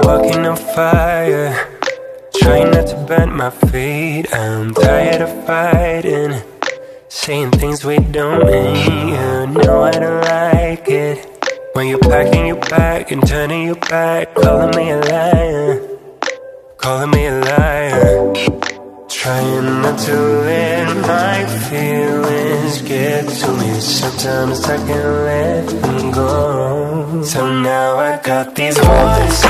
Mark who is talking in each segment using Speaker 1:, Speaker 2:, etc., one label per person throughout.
Speaker 1: walking on fire, trying not to bend my feet. I'm tired of fighting, saying things we don't mean. You know I don't like it when you're packing your bag and turning your back, calling me a liar, calling me a liar. Trying not to let my feelings get to me. Sometimes I can't let them go. So now I got these voices.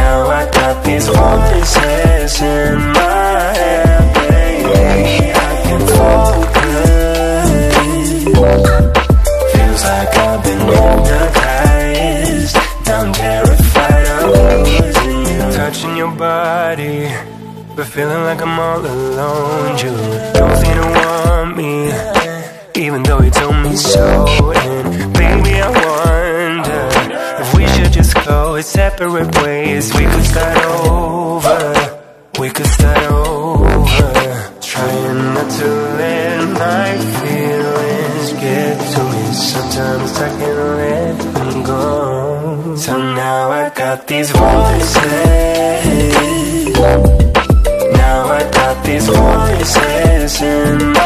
Speaker 1: Now I got these voices in my head, baby. I can focus. Feels like I've been hypnotized. I'm terrified of losing you. Touching your body, but feeling like I'm all alone. You don't seem to want me, even though you told me so. And baby, I wonder if we should just go separate ways. We could start over, we could start over. Trying not to let my feelings get to me. Sometimes I can't let them go. So now I got these voices. Now I got these voices in my